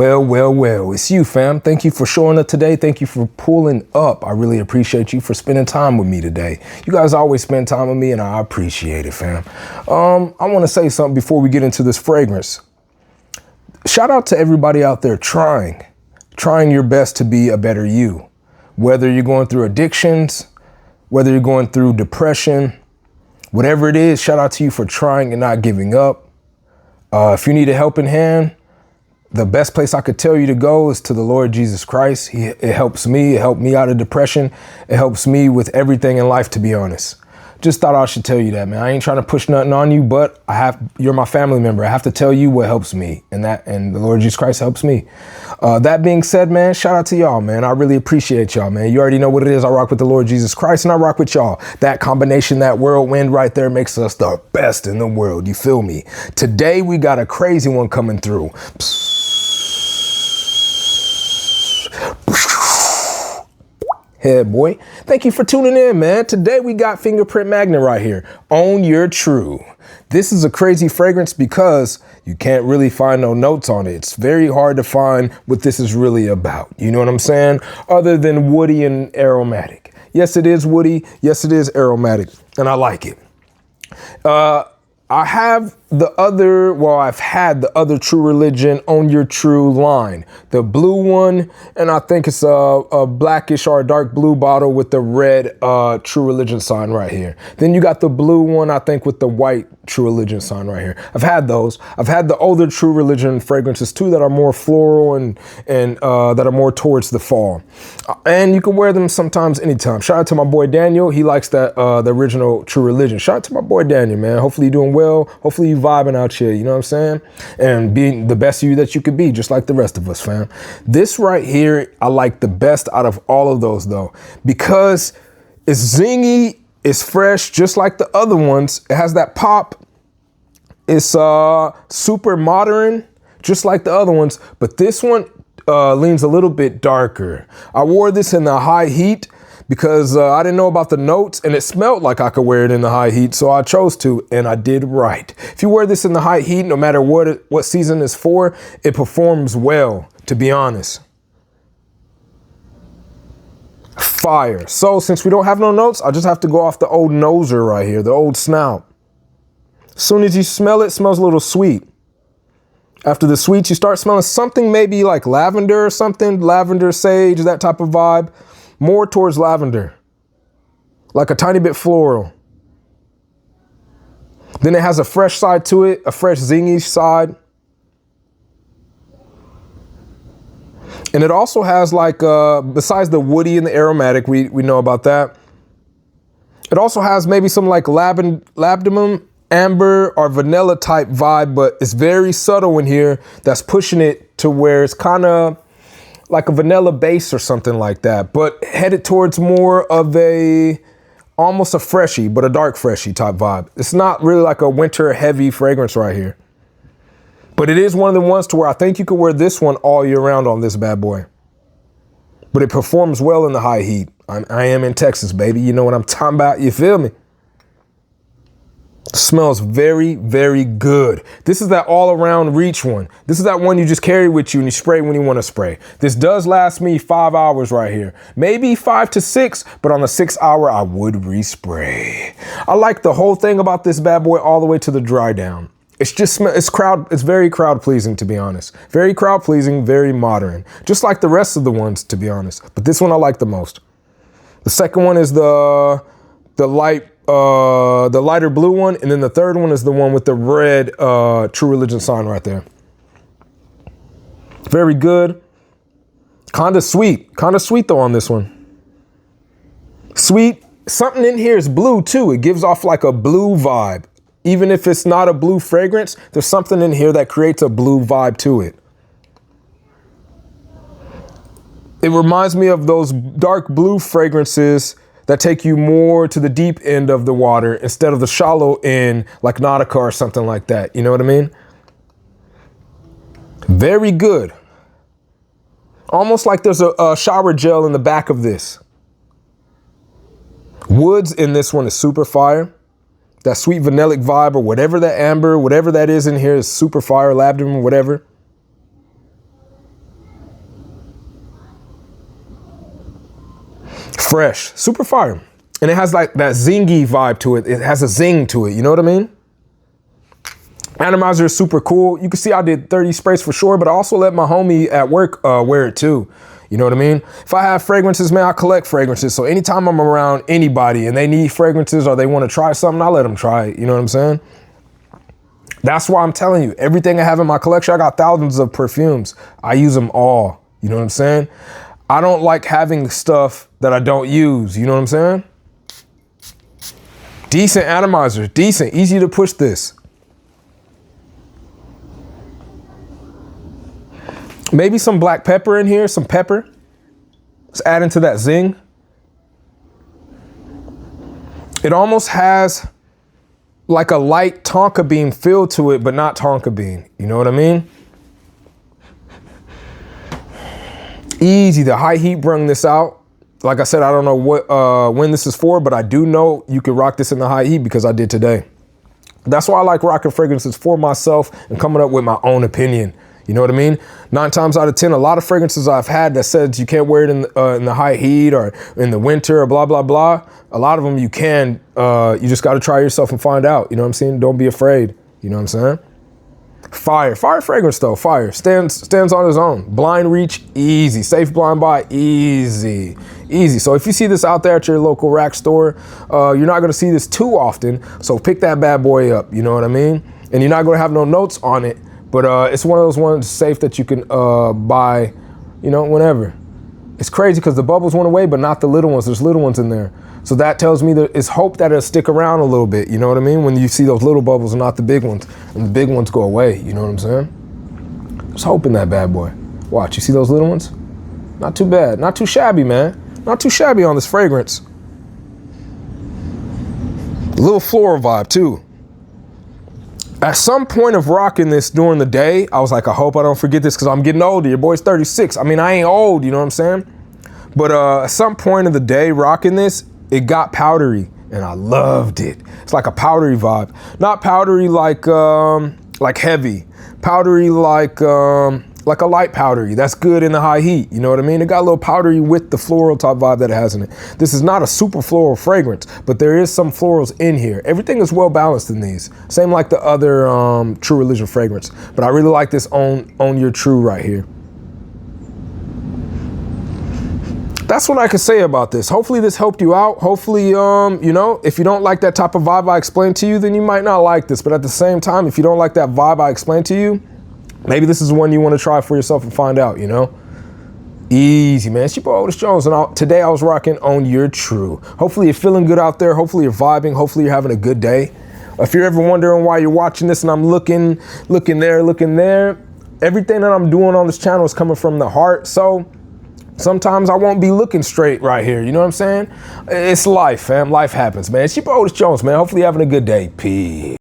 Well, it's you, fam. Thank you for showing up today. Thank you for pulling up. I really appreciate you for spending time with me today. You guys always spend time with me and I appreciate it, fam. I want to say something before we get into this fragrance. Shout out to everybody out there trying your best to be a better you. Whether you're going through addictions, whether you're going through depression, whatever it is, shout out to you for trying and not giving up. If you need a helping hand, the best place I could tell you to go is to the Lord Jesus Christ. It helps me. It helped me out of depression. It helps me with everything in life, to be honest. Just thought I should tell you that, man. I ain't trying to push nothing on you, but you're my family member. I have to tell you what helps me, and the Lord Jesus Christ helps me. That being said, man, shout out to y'all, man. I really appreciate y'all, man. You already know what it is. I rock with the Lord Jesus Christ and I rock with y'all. That combination, that whirlwind right there makes us the best in the world. You feel me? Today, we got a crazy one coming through. Hey, boy. Thank you for tuning in, man. Today we got Fingerprint Magnet right here. Own Your True. This is a crazy fragrance because you can't really find no notes on it. It's very hard to find what this is really about. You know what I'm saying? Other than woody and aromatic. Yes, it is woody. Yes, it is aromatic. And I like it. I've had the other True Religion Own Your True line, the blue one, and I think it's a blackish or a dark blue bottle with the red True Religion sign right here. Then you got the blue one, I think, with the white True Religion sign right here. I've had those. I've had the older True Religion fragrances too that are more floral and that are more towards the fall. And you can wear them sometimes anytime. Shout out to my boy Daniel. He likes that the original True Religion. Shout out to my boy Daniel, man. Hopefully you're doing well. Hopefully you vibing out here, you know what I'm saying? And being the best you that you could be, just like the rest of us, fam. This right here, I like the best out of all of those though, because it's zingy, it's fresh, just like the other ones. It has that pop. It's super modern, just like the other ones, but this one leans a little bit darker. I wore this in the high heat because I didn't know about the notes and it smelled like I could wear it in the high heat. So I chose to, and I did right. If you wear this in the high heat, no matter what season it's for, it performs well, to be honest. Fire. So since we don't have no notes, I just have to go off the old noser right here, the old snout. As soon as you smell it, it smells a little sweet. After the sweet, you start smelling something maybe like lavender or something, lavender, sage, that type of vibe. More towards lavender, like a tiny bit floral. Then it has a fresh side to it, a fresh zingy side. And it also has like, besides the woody and the aromatic, we know about that. It also has maybe some like labdanum, amber or vanilla type vibe, but it's very subtle in here. That's pushing it to where it's kind of like a vanilla base or something like that, but headed towards more of almost a freshie, but a dark freshie type vibe. It's not really like a winter heavy fragrance right here, but it is one of the ones to where I think you could wear this one all year round on this bad boy, but it performs well in the high heat. I am in Texas, baby. You know what I'm talking about. You feel me? Smells very, very good. This is that all around reach one. This is that one you just carry with you and you spray when you want to spray. This does last me 5 hours right here. Maybe 5 to 6, but on the 6th hour, I would respray. I like the whole thing about this bad boy all the way to the dry down. It's very crowd pleasing, to be honest. Very crowd pleasing, very modern. Just like the rest of the ones, to be honest. But this one I like the most. The second one is the lighter blue one, and then the third one is the one with the red True Religion sign right there. Very good. Kind of sweet though on this one. Sweet. Something in here is blue too. It gives off like a blue vibe. Even if it's not a blue fragrance, there's something in here that creates a blue vibe to it. It reminds me of those dark blue fragrances that take you more to the deep end of the water instead of the shallow end, like Nautica or something like that. You know what I mean? Very good. Almost like there's a shower gel in the back of this. Woods in this one is super fire. That sweet vanillic vibe or whatever that amber, whatever that is in here is super fire, labdanum, whatever. Fresh, super fire. And it has like that zingy vibe to it. It has a zing to it, you know what I mean? Atomizer is super cool. You can see I did 30 sprays for sure, but I also let my homie at work wear it too. You know what I mean? If I have fragrances, man, I collect fragrances. So anytime I'm around anybody and they need fragrances or they want to try something, I let them try it. You know what I'm saying? That's why I'm telling you, everything I have in my collection, I got thousands of perfumes. I use them all. You know what I'm saying? I don't like having stuff that I don't use. You know what I'm saying? Decent atomizer, decent, easy to push this. Maybe some black pepper in here, some pepper. Let's add into that zing. It almost has like a light tonka bean feel to it, but not tonka bean. You know what I mean? Easy, the high heat brung this out. Like I said, I don't know what when this is for, but I do know you can rock this in the high heat because I did today. That's why I like rocking fragrances for myself and coming up with my own opinion. You know what I mean? 9 times out of 10, a lot of fragrances I've had that says you can't wear it in the high heat or in the winter or blah, blah, blah. A lot of them you can. You just got to try yourself and find out. You know what I'm saying? Don't be afraid. You know what I'm saying? Fire fragrance though, fire. Stands on his own. Blind reach, easy. Safe blind buy, easy. So if you see this out there at your local rack store, you're not gonna see this too often. So pick that bad boy up, you know what I mean? And you're not gonna have no notes on it, but it's one of those ones safe that you can buy, you know, whenever. It's crazy because the bubbles went away, but not the little ones. There's little ones in there. So that tells me that it's hope that it'll stick around a little bit. You know what I mean? When you see those little bubbles and not the big ones, and the big ones go away. You know what I'm saying? There's hope in that bad boy. Watch, you see those little ones? Not too bad, not too shabby, man. Not too shabby on this fragrance. A little floral vibe too. At some point of rocking this during the day, I was like, I hope I don't forget this because I'm getting older. Your boy's 36. I mean, I ain't old, you know what I'm saying? But at some point of the day rocking this, it got powdery and I loved it. It's like a powdery vibe. Not powdery like heavy. Powdery like a light powdery. That's good in the high heat. You know what I mean? It got a little powdery with the floral top vibe that it has in it. This is not a super floral fragrance, but there is some florals in here. Everything is well balanced in these. Same like the other True Religion fragrance. But I really like this Own Your True right here. That's what I can say about this. Hopefully this helped you out. Hopefully, you know, if you don't like that type of vibe I explained to you, then you might not like this. But at the same time, if you don't like that vibe I explained to you, maybe this is one you want to try for yourself and find out, you know? Easy, man. It's your boy Otis Jones, and today I was rocking Own Your True. Hopefully you're feeling good out there. Hopefully you're vibing. Hopefully you're having a good day. If you're ever wondering why you're watching this and I'm looking there, everything that I'm doing on this channel is coming from the heart. So sometimes I won't be looking straight right here. You know what I'm saying? It's life, fam. Life happens, man. It's your boy Otis Jones, man. Hopefully you're having a good day. Peace.